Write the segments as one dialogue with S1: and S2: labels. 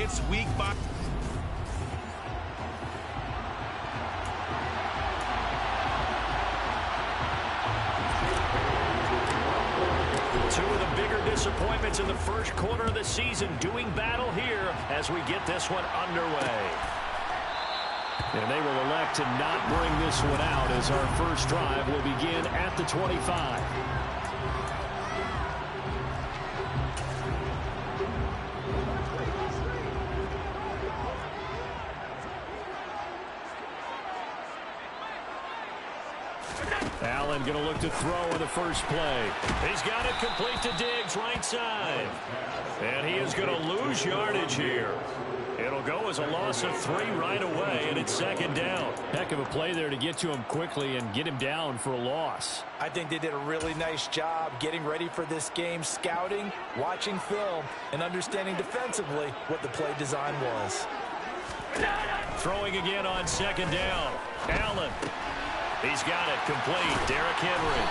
S1: It's week by.
S2: Two of the bigger disappointments in the first quarter of the season doing battle here as we get this one underway. And they will elect to not bring this one out as our first drive will begin at the 25. Allen going to look to throw on the first play. He's got it complete to Diggs, right side. And he is going to lose yardage here. It'll go as a loss of 3 right away, and it's second down. Heck of a play there to get to him quickly and get him down for a loss.
S3: I think they did a really nice job getting ready for this game, scouting, watching film, and understanding defensively what the play design was.
S2: Throwing again on second down. Allen. He's got it complete. Derrick Henry.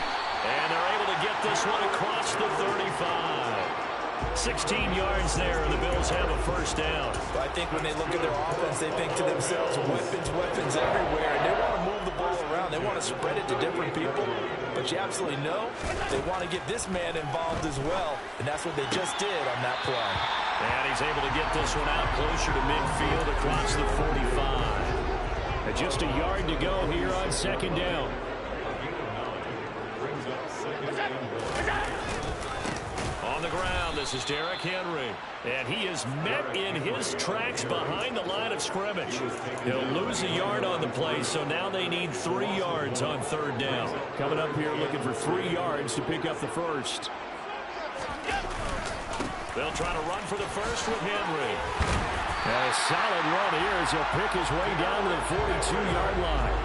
S2: And they're able to get this one across the 35. 16 yards there, and the Bills have a first down.
S3: I think when they look at their offense, they think to themselves, weapons everywhere. And they want to move the ball around. They want to spread it to different people. But you absolutely know they want to get this man involved as well. And that's what they just did on that play.
S2: And he's able to get this one out closer to midfield across the 45. And just a yard to go here on second down. On the ground, this is Derrick Henry. And he is met in his tracks behind the line of scrimmage. He'll lose a yard on the play, so now they need 3 yards on third down. Coming up here looking for 3 yards to pick up the first. They'll try to run for the first with Henry. And a solid run here as he'll pick his way down to the 42-yard line.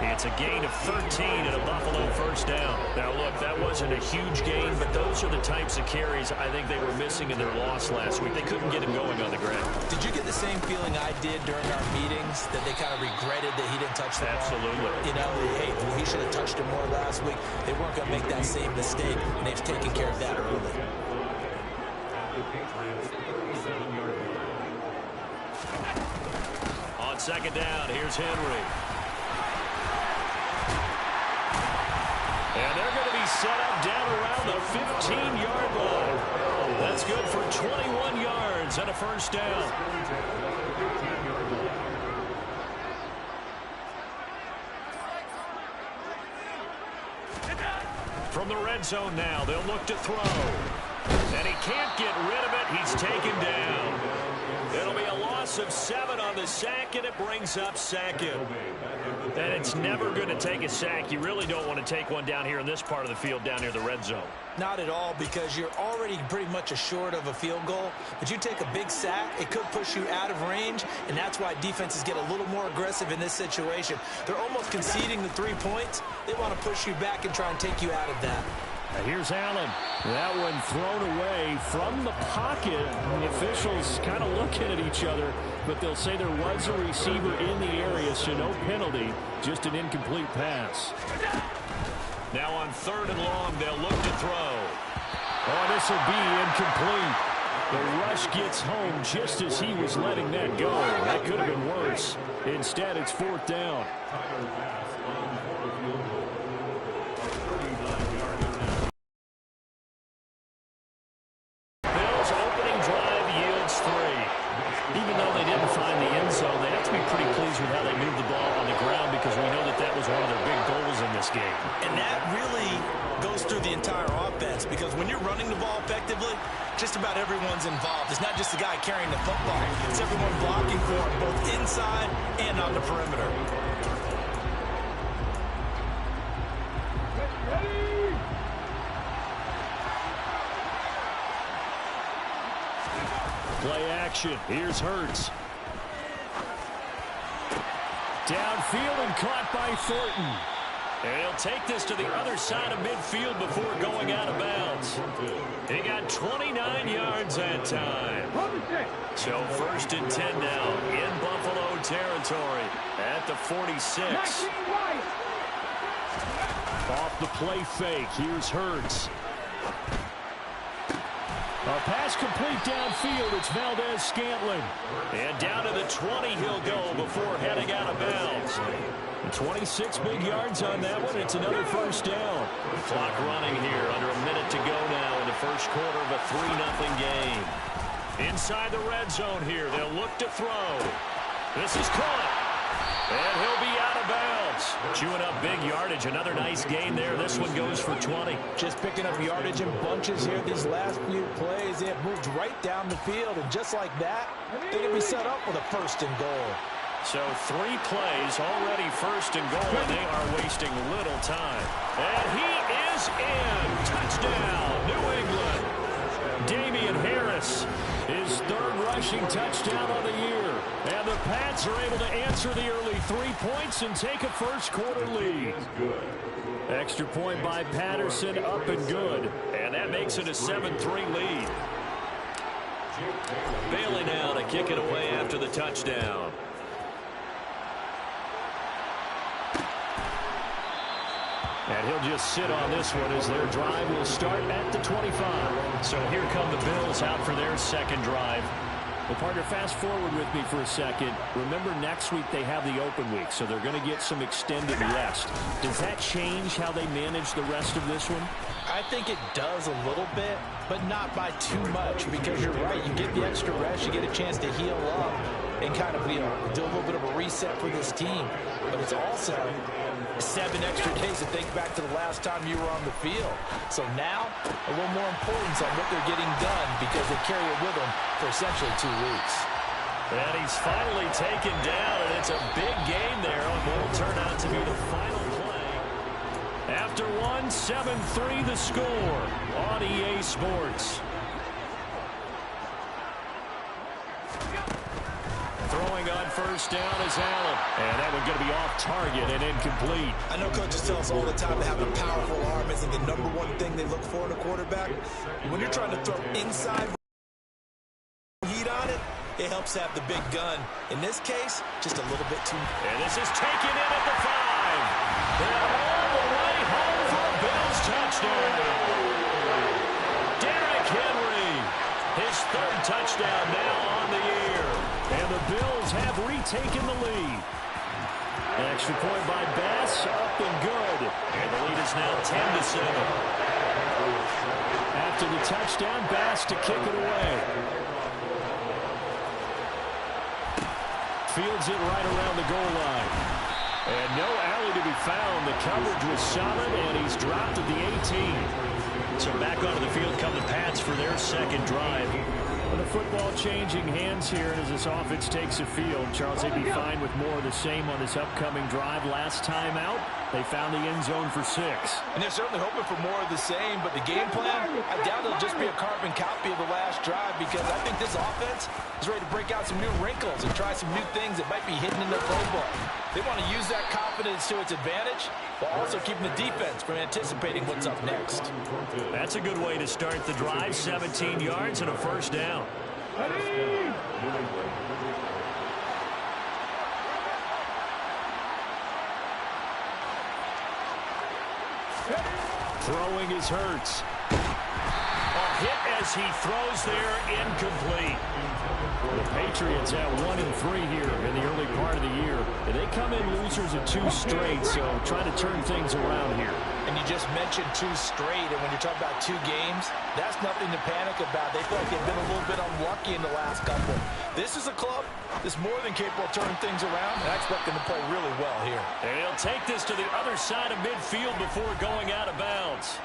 S2: It's a gain of 13 and a Buffalo first down. Now, look, that wasn't a huge gain, but those are the types of carries I think they were missing in their loss last week. They couldn't get him going on the ground.
S3: Did you get the same feeling I did during our meetings, that they kind of regretted that he didn't touch the ball?
S2: Absolutely.
S3: You know, hey, he should have touched it more last week. They weren't going to make that same mistake, and they've taken care of that early.
S2: On second down, here's Henry. And they're going to be set up down around the 15-yard line. That's good for 21 yards and a first down. From the red zone now, they'll look to throw. And he can't get rid of it. He's taken down. It'll be a loss of 7 on the sack, and it brings up second. And it's never going to take a sack. You really don't want to take one down here in this part of the field down near the red zone.
S3: Not at all, because you're already pretty much assured of a field goal. But you take a big sack, it could push you out of range, and that's why defenses get a little more aggressive in this situation. They're almost conceding the 3 points. They want to push you back and try and take you out of that.
S2: Now here's Allen. That one thrown away from the pocket. The officials kind of looking at each other, but they'll say there was a receiver in the area, so no penalty, just an incomplete pass. Now on third and long, they'll look to throw. Oh, this will be incomplete. The rush gets home just as he was letting that go. That could have been worse. Instead, it's fourth down. Even though they didn't find the end zone, they have to be pretty pleased with how they moved the ball on the ground, because we know that that was one of their big goals in this game.
S3: And that really goes through the entire offense, because when you're running the ball effectively, just about everyone's involved. It's not just the guy carrying the football. It's everyone blocking for him, both inside and on the perimeter.
S2: Play action. Here's Hurts. Downfield and caught by Thornton. And he'll take this to the other side of midfield before going out of bounds. He got 29 yards that time. So first and 10 now in Buffalo territory at the 46. Off the play fake. Here's Hurts. A pass complete downfield. It's Valdez-Scantling. And down to the 20 he'll go before heading out of bounds. 26 big yards on that one. It's another first down. Clock running here. Under a minute to go now in the first quarter of a 3-0 game. Inside the red zone here. They'll look to throw. This is caught. And he'll be out of bounds. Chewing up big yardage. Another nice gain there. This one goes for 20.
S3: Just picking up yardage in bunches here. These last few plays, they have moved right down the field. And just like that, they can be set up with a first and goal.
S2: So 3 plays, already first and goal, and they are wasting little time. And he is in. Touchdown, New England. Damian Harris, his 3rd rushing touchdown on the year. And the Pats are able to answer the early 3 points and take a first quarter lead. Extra point by Patterson, up and good. And that makes it a 7-3 lead. Bailey now to kick it away after the touchdown. And he'll just sit on this one as their drive will start at the 25. So here come the Bills out for their second drive. Well, partner, fast forward with me for a second. Remember, next week they have the open week, so they're going to get some extended rest. Does that change how they manage the rest of this one?
S3: I think it does a little bit, but not by too much, because you're right. You get the extra rest, you get a chance to heal up and kind of, do a little bit of a reset for this team. But it's also 7 extra days to think back to the last time you were on the field. So now, a little more importance on what they're getting done because they carry it with them for essentially 2 weeks.
S2: And he's finally taken down, and it's a big game there on what will turn out to be the final play. After 7-3 the score on EA Sports. Throwing on first down is Allen. And that one going to be off target and incomplete.
S3: I know coaches tell us all the time that having a powerful arm isn't the #1 thing they look for in a quarterback. When you're trying to throw inside heat on it, it helps have the big gun. In this case, just a little bit too.
S2: And this is taken in at the 5. And all the way home for a Bills touchdown. Derrick Henry, his 3rd touchdown now on the year. And the Bills have retaken the lead. An extra point by Bass, up and good. And the lead is now 10-7. After the touchdown, Bass to kick it away. Fields it right around the goal line. And no alley to be found. The coverage was solid, and he's dropped at the 18. So back onto the field come the Pats for their second drive. Well, the football changing hands here as this offense takes a field. Charles, they'd be fine with more of the same on this upcoming drive. Last time out, they found the end zone for 6.
S3: And they're certainly hoping for more of the same, but the game plan, I doubt it'll just be a carbon copy of the last drive because I think this offense is ready to break out some new wrinkles and try some new things that might be hidden in their playbook. They want to use that confidence to its advantage while also keeping the defense from anticipating what's up next.
S2: That's a good way to start the drive. 17 yards and a first down. Throwing is Hurts. A hit as he throws there, incomplete. The Patriots at 1-3 here in the early part of the year. And they come in losers of 2 straight, so trying to turn things around here.
S3: And you just mentioned 2 straight, and when you're talking about 2 games, that's nothing to panic about. They feel like they've been a little bit unlucky in the last couple. This is a club that's more than capable of turning things around, and I expect them to play really well here.
S2: And he'll take this to the other side of midfield before going out of bounds.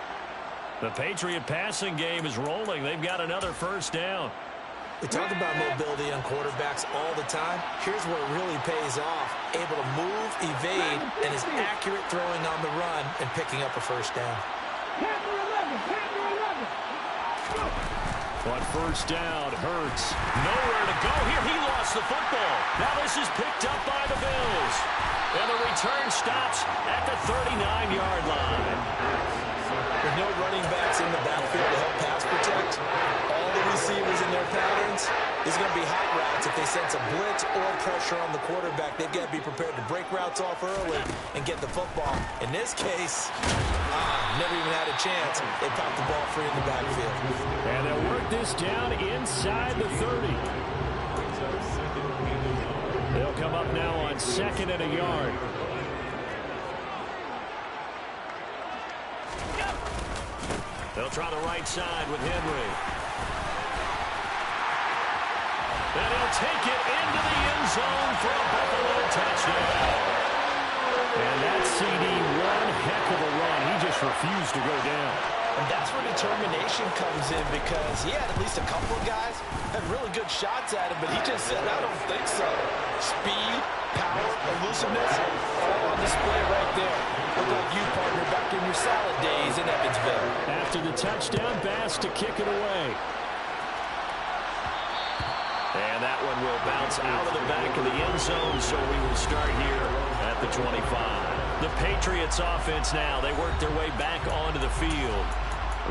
S2: The Patriot passing game is rolling. They've got another first down.
S3: We talk about mobility on quarterbacks all the time. Here's where it really pays off. Able to move, evade, and is accurate throwing on the run and picking up a first down.
S2: On first down, Hurts. Nowhere to go here. He lost the football. Now this is picked up by the Bills. And the return stops at the 39-yard line.
S3: With no running backs in the backfield to help pass protect, all the receivers in their patterns, these are going to be hot routes. If they sense a blitz or pressure on the quarterback, they've got to be prepared to break routes off early and get the football. In this case, never even had a chance. They popped the ball free in the backfield.
S2: And they'll work this down inside the 30. They'll come up now on 2nd and a yard. They'll try the right side with Henry. And he'll take it into the end zone for a Buffalo touchdown. And that CD, one heck of a run. He just refused to go down.
S3: And that's where determination comes in, because he had at least a couple of guys had really good shots at him, but he just said, I don't think so. Speed, power, elusiveness, all on display right there. Look like you, partner, back in your salad days in Evansville.
S2: After the touchdown, Bass to kick it away. And that one will bounce out of the back of the end zone, so we will start here at the 25. The Patriots offense now, they work their way back onto the field.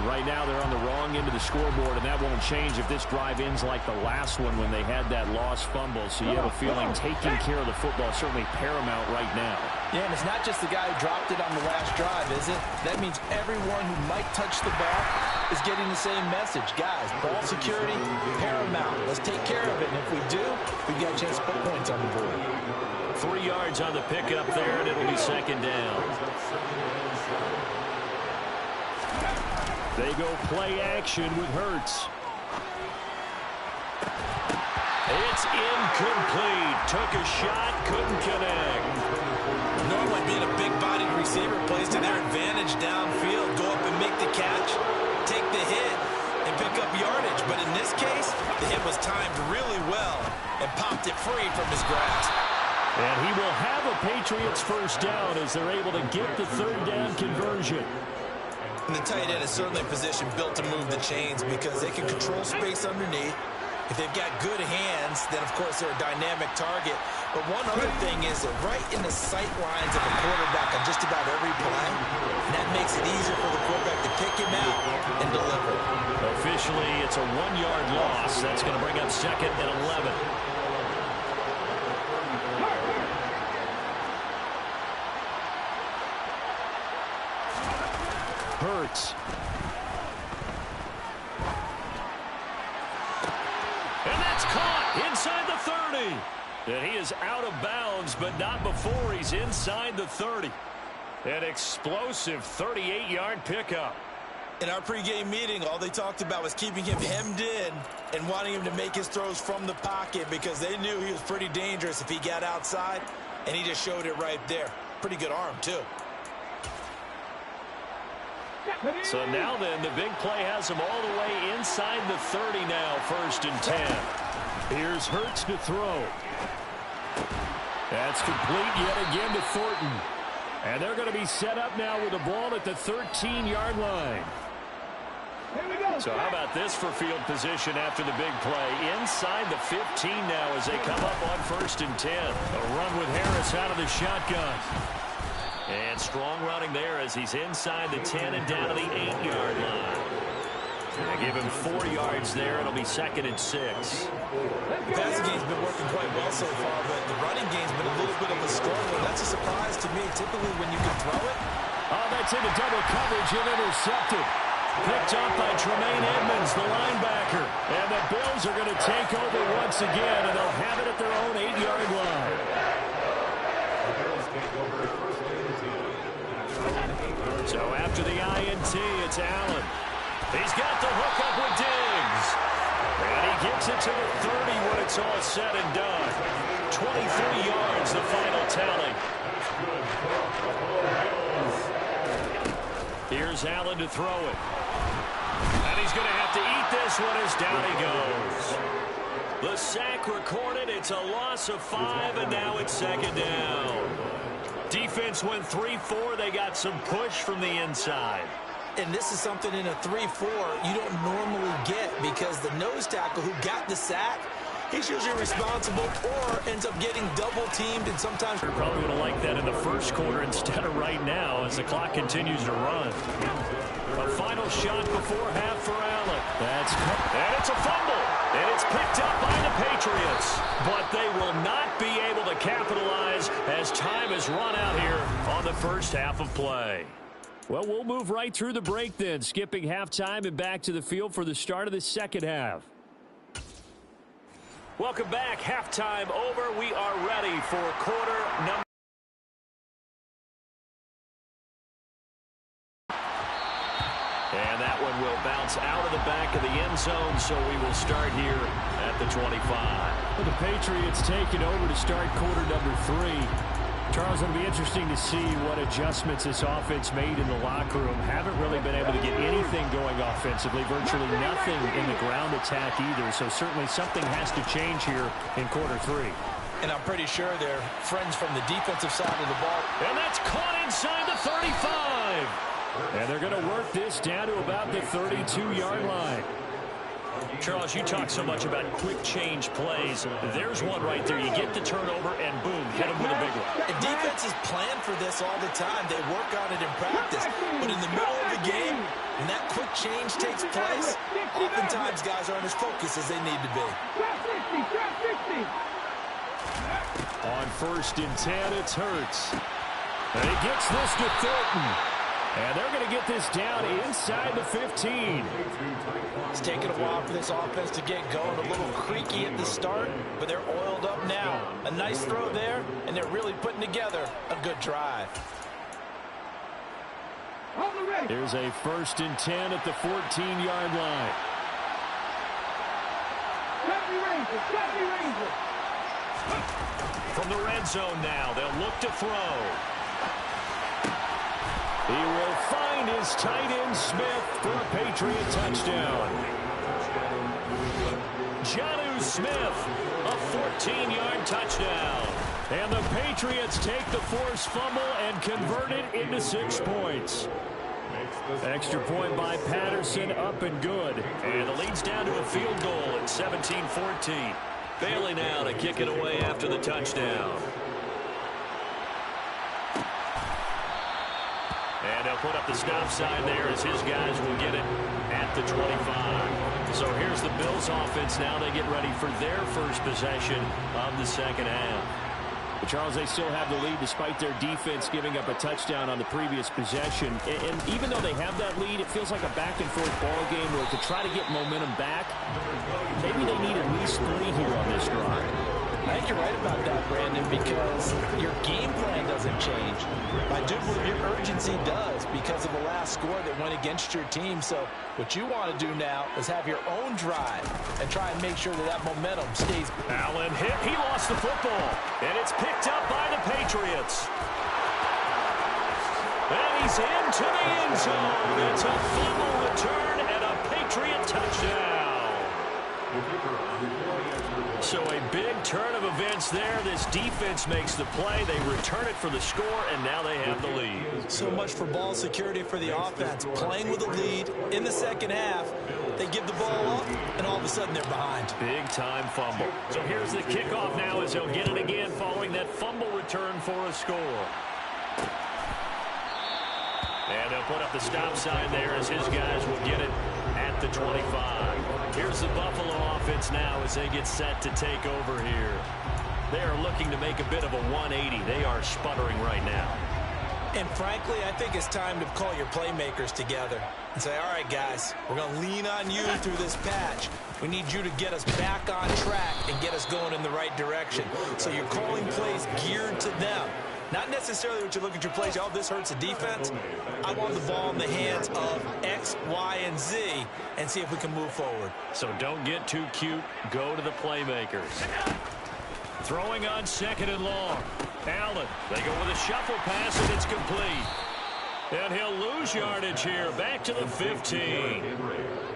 S2: Right now they're on the wrong end of the scoreboard, and that won't change if this drive ends like the last one when they had that lost fumble. So you have a feeling taking care of the football is certainly paramount right now.
S3: Yeah, and it's not just the guy who dropped it on the last drive, is it? That means everyone who might touch the ball is getting the same message. Guys, ball security, paramount. Let's take care of it, and if we do, we've got a chance to put points on the board.
S2: 3 yards on the pickup there, and it'll be 2nd down. They go play action with Hurts. It's incomplete. Took a shot, couldn't connect.
S3: Normally being a big-bodied receiver plays to their advantage downfield. Go up and make the catch, take the hit, and pick up yardage. But in this case, the hit was timed really well and popped it free from his grasp.
S2: And he will have a Patriots first down as they're able to get the 3rd down conversion.
S3: And the tight end is certainly a position built to move the chains because they can control space underneath. If they've got good hands, then, of course, they're a dynamic target. But one other thing is they're right in the sight lines of a quarterback on just about every play. And that makes it easier for the quarterback to pick him out and deliver.
S2: Officially, it's a 1-yard loss. That's going to bring up 2nd and 11. Hurts. And that's caught inside the 30. And he is out of bounds, but not before he's inside the 30. An explosive 38-yard pickup.
S3: In our pregame meeting, all they talked about was keeping him hemmed in and wanting him to make his throws from the pocket because they knew he was pretty dangerous if he got outside, and he just showed it right there. Pretty good arm, too.
S2: So now then, the big play has him all the way inside the 30 now, 1st and 10. Here's Hurts to throw. That's complete yet again to Thornton. And they're going to be set up now with the ball at the 13-yard line. So how about this for field position after the big play? Inside the 15 now as they come up on 1st and 10. A run with Harris out of the shotgun. And strong running there as he's inside the 10 and down to the 8-yard line. They give him 4 yards there. It'll be 2nd and 6.
S3: The passing game's been working quite well so far, but the running game's been a little bit of a struggle. That's a surprise to me. Typically, when you can throw it.
S2: Oh, that's into double coverage and intercepted. Picked up by Tremaine Edmonds, the linebacker. And the Bills are going to take over once again, and they'll have it at their own 8-yard line. So after the INT, it's Allen. He's got the hook up with Diggs. And he gets it to the 30 when it's all said and done. 23 yards, the final tally. Here's Allen to throw it. And he's going to have to eat this one as down he goes. The sack recorded. It's a loss of 5, and now it's 2nd down. Defense went 3-4. They got some push from the inside.
S3: And this is something in a 3-4 you don't normally get because the nose tackle who got the sack he's usually responsible or ends up getting double-teamed, and sometimes
S2: You're probably going to like that in the first quarter instead of right now as the clock continues to run. A final shot before half for Allen. And it's a fumble. And it's picked up by the Patriots. But they will not be able to capitalize as time has run out here on the first half of play. Well, we'll move right through the break then, skipping halftime and back to the field for the start of the second half. Welcome back. Halftime over. We are ready for quarter number. And that one will bounce out of the back of the end zone, so we will start here at the 25. Well, the Patriots taking over to start quarter number 3. Charles, it'll be interesting to see what adjustments this offense made in the locker room. Haven't really been able to get anything going offensively, virtually nothing in the ground attack either, so certainly something has to change here in quarter 3.
S3: And I'm pretty sure they're friends from the defensive side of the ball.
S2: And that's caught inside the 35. And they're going to work this down to about the 32-yard line. Charles, you talk so much about quick change plays. There's one right there. You get the turnover, and boom, hit them with a big one.
S3: And defenses plan for this all the time. They work on it in practice. But in the middle of the game, when that quick change takes place, oftentimes guys aren't as focused as they need to be.
S2: On 1st and 10, it's Hurts. And he gets this to Thornton. And they're going to get this down inside the 15.
S3: It's taken a while for this offense to get going. A little creaky at the start, but they're oiled up now. A nice throw there, and they're really putting together a good drive.
S2: Here's a 1st and 10 at the 14-yard line. From the red zone now, they'll look to throw. He will find his tight end Smith for a Patriot touchdown. Jonnu Smith, a 14-yard touchdown. And the Patriots take the forced fumble and convert it into 6 points. Extra point by Patterson, up and good. And the lead's down to a field goal at 17-14. Bailey now to kick it away after the touchdown. And they'll put up the stop sign there as his guys will get it at the 25. So here's the Bills offense now. They get ready for their first possession of the second half. But Charles, they still have the lead despite their defense giving up a touchdown on the previous possession. And even though they have that lead, it feels like a back-and-forth ball game where to try to get momentum back, maybe they need at least 3 here on this drive.
S3: I think you're right about that, Brandon, because your game plan doesn't change. I do believe your urgency does because of the last score that went against your team. So what you want to do now is have your own drive and try and make sure that that momentum stays.
S2: Allen hit. He lost the football. And it's picked up by the Patriots. And he's into the end zone. It's a fumble return and a Patriot touchdown. So a big turn of events there. This defense makes the play. They return it for the score, and now they have the lead.
S3: So much for ball security for the offense. Playing with a lead in the second half, they give the ball up, and all of a sudden they're behind.
S2: Big-time fumble. So here's the kickoff now as they'll get it again following that fumble return for a score. And they'll put up the stop sign there as his guys will get it at the 25. Here's the Buffalo offense now as they get set to take over here. They are looking to make a bit of a 180. They are sputtering right now.
S3: And frankly, I think it's time to call your playmakers together and say, all right, guys, we're going to lean on you through this patch. We need you to get us back on track and get us going in the right direction. So you're calling plays geared to them. Not necessarily what you look at your plays, oh, this hurts the defense. I want the ball in the hands of X, Y, and Z and see if we can move forward.
S2: So don't get too cute. Go to the playmakers. Throwing on 2nd and long. Allen, they go with a shuffle pass, and it's complete. And he'll lose yardage here, back to the 15.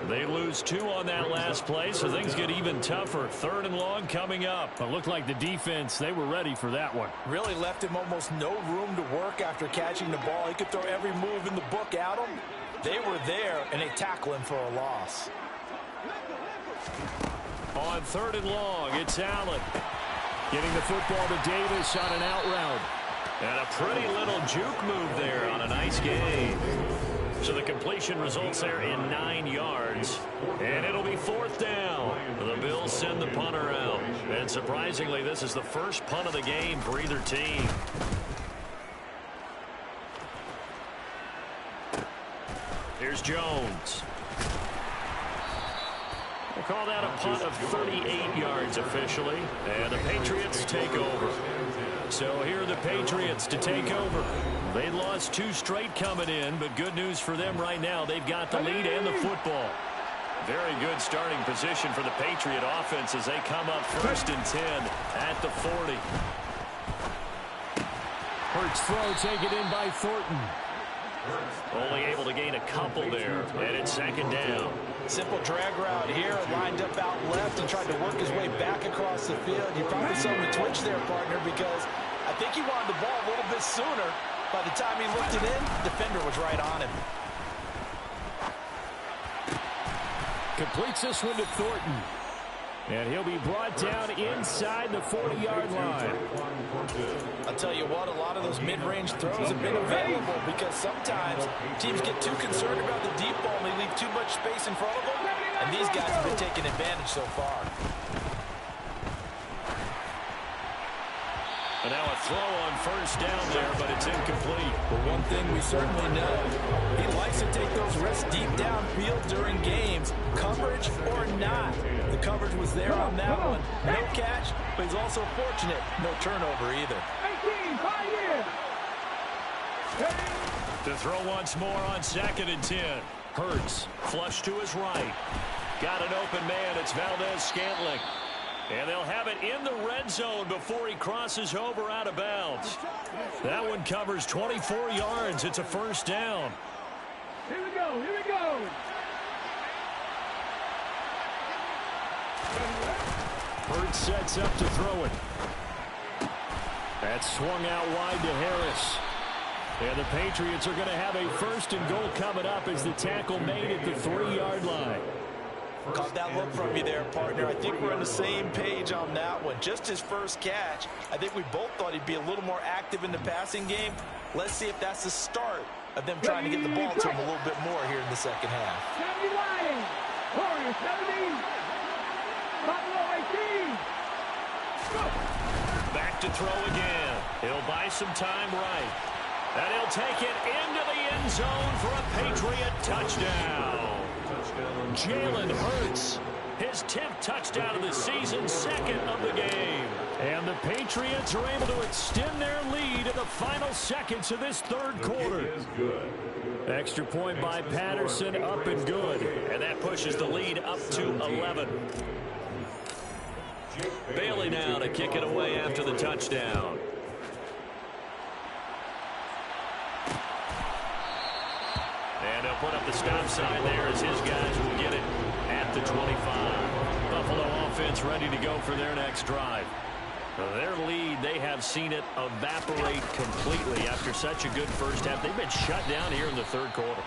S2: They lose 2 on that last play, so things get even tougher. 3rd and long coming up. It looked like the defense, they were ready for that one.
S3: Really left him almost no room to work after catching the ball. He could throw every move in the book at him. They were there, and they tackle him for a loss.
S2: On 3rd and long, it's Allen. Getting the football to Davis on an out route. And a pretty little juke move there on a nice game. So the completion results there in 9 yards. And it'll be 4th down. The Bills send the punter out. And surprisingly, this is the first punt of the game for either team. Here's Jones. We'll call that a punt of 38 yards officially. And the Patriots take over. So here are the Patriots to take over. They lost 2 straight coming in, but good news for them right now. They've got the lead and the football. Very good starting position for the Patriot offense as they come up 1st and 10 at the 40. Hurts throw taken in by Thornton. Only able to gain a couple there, and it's 2nd down.
S3: Simple drag route here, lined up out left and tried to work his way back across the field. You probably saw him twitch there, partner, because I think he wanted the ball a little bit sooner. By the time he looked it in, the defender was right on him.
S2: Completes this one to Thornton. And he'll be brought down inside the 40-yard line.
S3: I'll tell you what, a lot of those mid-range throws have been available because sometimes teams get too concerned about the deep ball and they leave too much space in front of them. And these guys have been taking advantage so far.
S2: And now a throw on 1st down there, but it's incomplete.
S3: But one thing we certainly know, he likes to take those risks deep downfield during games, coverage or not. The coverage was there on that one. No catch, but he's also fortunate. No turnover either.
S2: To throw once more on 2nd and 10. Hurts, flush to his right. Got an open man, it's Valdez-Scantling. And they'll have it in the red zone before he crosses over out of bounds. That one covers 24 yards. It's a 1st down.
S1: Here we go, here we go.
S2: Hurts sets up to throw it. That's swung out wide to Harris. And the Patriots are going to have a 1st and goal coming up as the tackle made at the 3-yard line.
S3: Caught that look from you there, partner. I think we're on the same page on that one. Just his first catch. I think we both thought he'd be a little more active in the passing game. Let's see if that's the start of them trying to get the ball to him a little bit more here in the 2nd half.
S1: 70 wide. Warriors 70. Buffalo 18.
S2: Back to throw again. He'll buy some time right. And he'll take it into the end zone for a Patriot touchdown. Jalen Hurts, his 10th touchdown of the season, 2nd of the game. And the Patriots are able to extend their lead in the final seconds of this 3rd quarter. Extra point by Patterson, up and good. And that pushes the lead up to 11. Bailey now to kick it away after the touchdown. And he'll put up the stop sign there as his guys will get it at the 25. Buffalo offense ready to go for their next drive. Their lead, they have seen it evaporate completely after such a good first half. They've been shut down here in the 3rd quarter.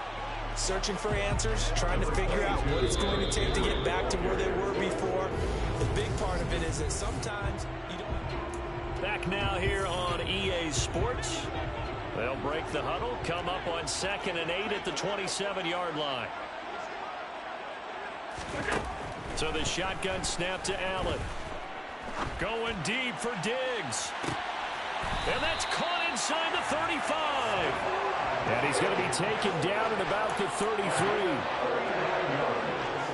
S3: Searching for answers, trying to figure out what it's going to take to get back to where they were before. The big part of it is that sometimes you don't...
S2: Back now here on EA Sports. They'll break the huddle, come up on 2nd and 8 at the 27-yard line. So the shotgun snap to Allen. Going deep for Diggs. And that's caught inside the 35. And he's going to be taken down at about the 33.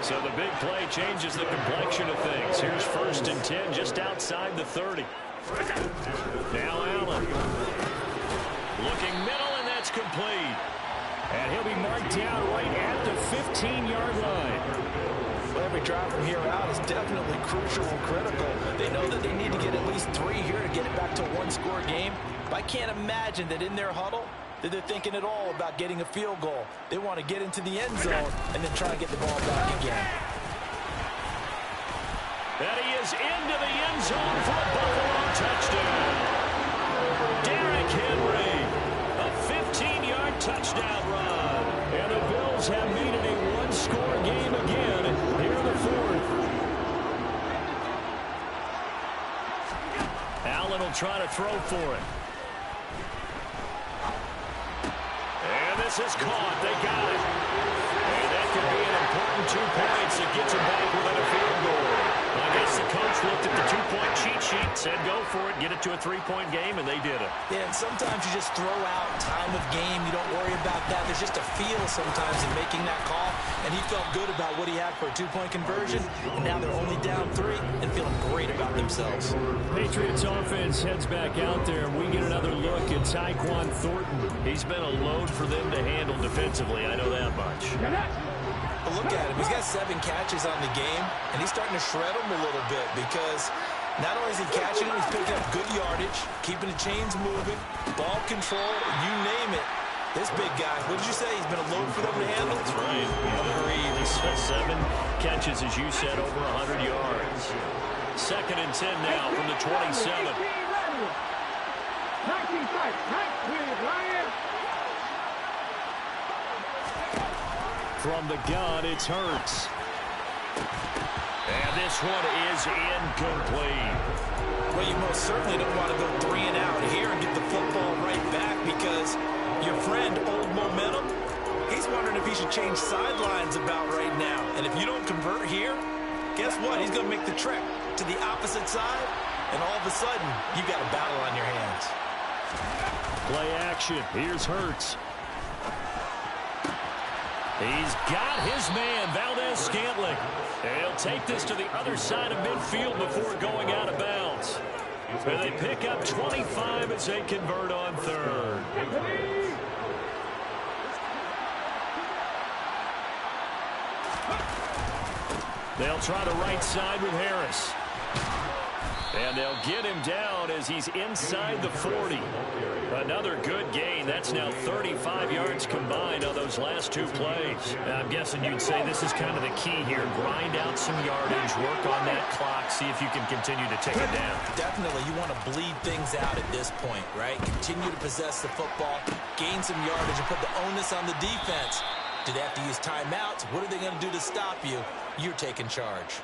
S2: So the big play changes the complexion of things. Here's 1st and 10 just outside the 30. Now Allen. Looking middle, and that's complete. And he'll be marked down right at the 15-yard line.
S3: Well, every drive from here out is definitely crucial and critical. They know that they need to get at least 3 here to get it back to a 1-score game. But I can't imagine that in their huddle that they're thinking at all about getting a field goal. They want to get into the end zone and then try to get the ball back again.
S2: And he is into the end zone for a Buffalo touchdown. Derrick Henry, a 15-yard touchdown run. And the Bills have made it a 1-score game again here in the 4th. try to throw for it. And this is caught. They got it. And that could be an important 2 points that gets them back within a field goal. I guess the coach looked at the 2-point cheat sheet, said go for it, get it to a 3-point game, and they did it.
S3: Yeah, and sometimes you just throw out time of game. You don't worry about that. There's just a feel sometimes in making that call, and he felt good about what he had for a 2-point conversion, and now they're only down 3 and feeling great about themselves.
S2: Patriots offense heads back out there, and we get another look at Tyquan Thornton. He's been a load for them to handle defensively, I know that much.
S3: But look at him. He's got 7 catches on the game, and he's starting to shred them a little bit because not only is he catching them, he's picking up good yardage, keeping the chains moving, ball control, you name it. This big guy, what did you say? He's been a load for them to handle?
S2: That's right. Agreed. He's 7 catches, as you said, over 100 yards. 2nd and 10 now from the 27. From the gun, it's Hurts. And this one is incomplete.
S3: Well, you most certainly don't want to go 3 and out here and get the football right back because your friend, Old Momentum, he's wondering if he should change sidelines about right now. And if you don't convert here, guess what? He's going to make the trek to the opposite side, and all of a sudden, you've got a battle on your hands.
S2: Play action. Here's Hurts. He's got his man, Valdez-Scantling. He'll take this to the other side of midfield before going out of bounds. And they pick up 25 as they convert on 3rd. They'll try the right side with Harris. And they'll get him down as he's inside the 40. Another good gain. That's now 35 yards combined on those last 2 plays. I'm guessing you'd say this is kind of the key here. Grind out some yardage, work on that clock, see if you can continue to take it down.
S3: Definitely. You want to bleed things out at this point, right? Continue to possess the football, gain some yardage, and put the onus on the defense. Do they have to use timeouts? What are they going to do to stop you? You're taking charge.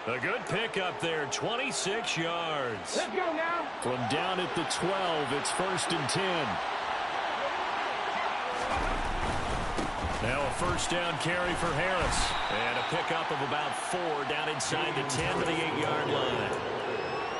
S2: A good pickup there, 26 yards.
S1: Let's go now.
S2: From down at the 12, it's 1st and 10. Now a 1st down carry for Harris. And a pickup of about 4 down inside the 10 to the 8-yard line.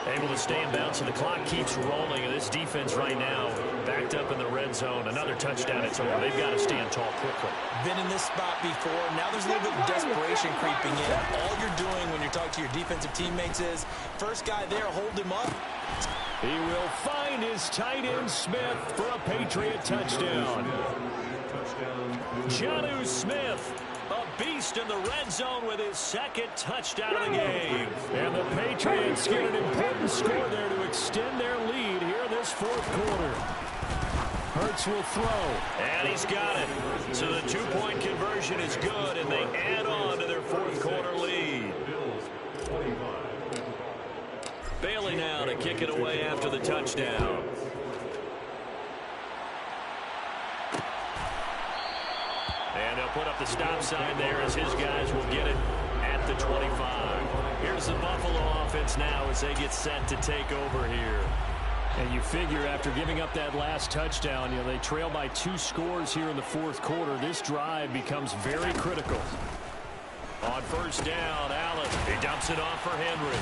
S2: Able to stay in bounds, and the clock keeps rolling. And this defense right now backed up in the red zone. Another touchdown, it's over. They've got to stand tall quickly.
S3: Been in this spot before. Now there's a little bit of desperation creeping in. All you're doing when you're talking to your defensive teammates is, first guy there, hold him up.
S2: He will find his tight end Smith for a Patriot touchdown. Jonnu Smith, a beast in the red zone with his 2nd touchdown of the game. And the Patriots get an important score there to extend their lead here in this 4th quarter. Hurts will throw, and he's got it. So the 2-point conversion is good, and they add on to their 4th quarter lead. Bailey now to kick it away after the touchdown. And they'll put up the stop sign there as his guys will get it at the 25. Here's the Buffalo offense now as they get set to take over here. And you figure after giving up that last touchdown, they trail by 2 scores here in the 4th quarter. This drive becomes very critical. On 1st down, Allen. He dumps it off for Henry.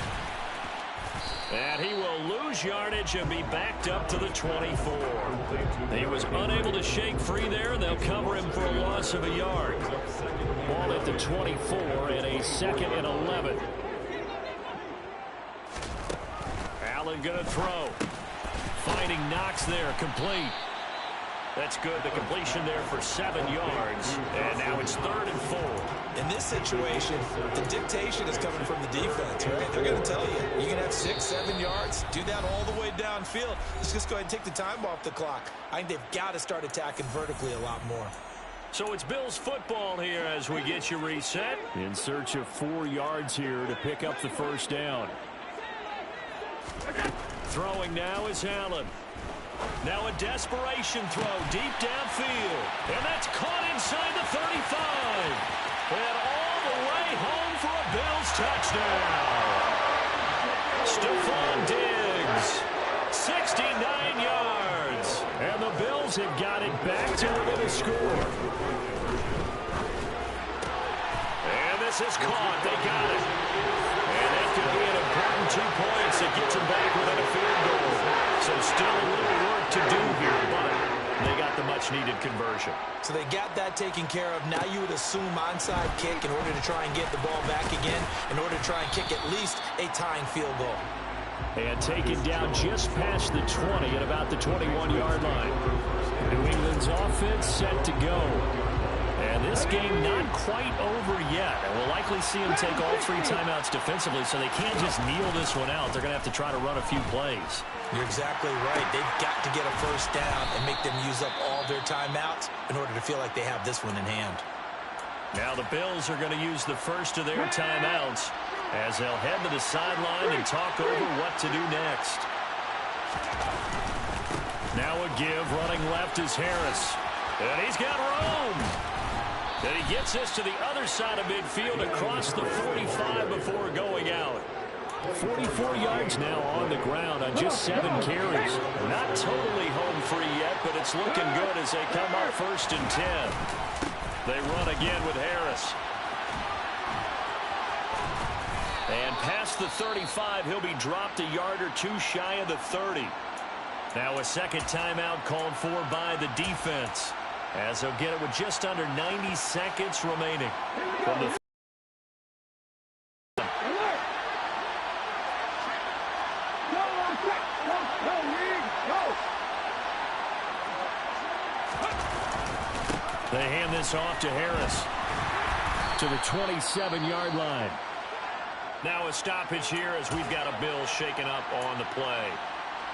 S2: And he will lose yardage and be backed up to the 24. He was unable to shake free there, and they'll cover him for a loss of a yard. Ball at the 24 and a 2nd and 11. Allen going to throw. Finding Knox there, complete. That's good. The completion there for 7 yards. And now it's 3rd and 4.
S3: In this situation, the dictation is coming from the defense, right? They're going to tell you, you can have 6, 7 yards, do that all the way downfield. Let's just go ahead and take the time off the clock. I think they've got to start attacking vertically a lot more.
S2: So it's Bills football here as we get you reset. In search of 4 yards here to pick up the 1st down. Throwing now is Allen. Now a desperation throw deep downfield. And that's caught inside the 35. And all the way home for a Bills touchdown. Stephon Diggs 69 yards. And the Bills have got it back to within a score. And this is caught. They got it. And that could be an important 2 points that gets them back within a field goal. So still a little work to do here, but they got the much-needed conversion.
S3: So they got that taken care of. Now you would assume onside kick in order to try and get the ball back again, in order to try and kick at least a tying field goal.
S2: And taken down just past the 20 at about the 21-yard line. New England's offense set to go. And this game not quite over yet. And we'll likely see them take all 3 timeouts defensively, so they can't just kneel this one out. They're going to have to try to run a few plays.
S3: You're exactly right. They've got to get a first down and make them use up all their timeouts in order to feel like they have this one in hand.
S2: Now the Bills are going to use the first of their timeouts as they'll head to the sideline and talk over what to do next. Now a give. Running left is Harris. And he's got room. And he gets this to the other side of midfield across the 45 before going out. 44 yards now on the ground on just 7 carries. Not totally home free yet, but it's looking good as they come up 1st and 10. They run again with Harris. And past the 35, he'll be dropped a yard or 2 shy of the 30. Now a second timeout called for by the defense, as they'll get it with just under 90 seconds remaining. From the They hand this off to Harris to the 27-yard line. Now a stoppage here as we've got a Bill shaken up on the play.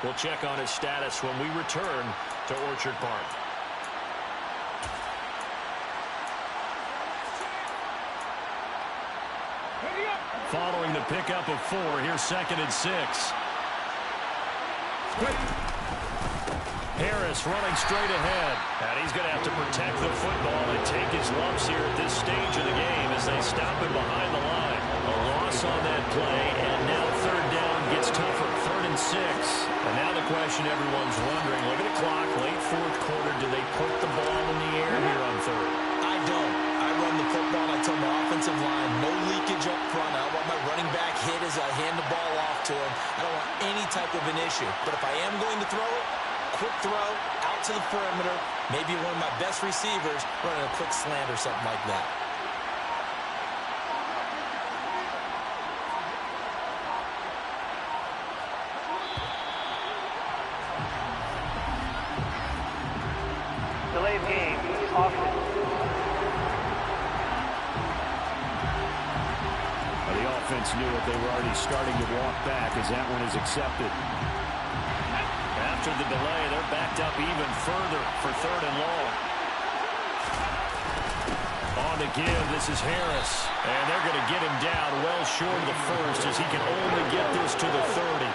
S2: We'll check on his status when we return to Orchard Park. Following the pickup of 4, here's 2nd and 6. Harris running straight ahead. And he's going to have to protect the football and take his lumps here at this stage of the game as they stop him behind the line. A loss on that play, and now 3rd down gets tougher. 3rd and 6. And now the question everyone's wondering, look at the clock, late 4th quarter, do they put the ball in the air here on 3rd?
S3: I don't. I run the football. I tell my offensive line, no leakage up front. I want my running back hit as I hand the ball off to him. I don't want any type of an issue. But if I am going to throw it, quick throw out to the perimeter, maybe one of my best receivers running a quick slant or something like that.
S4: Delay of game, caution.
S2: The offense knew it. They were already starting to walk back as that one is accepted. After the delay, they're backed up even further for 3rd and long. On the give, this is Harris. And they're going to get him down well short of the 1st as he can only get this to the 30.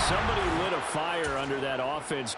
S2: Somebody lit a fire under that offense.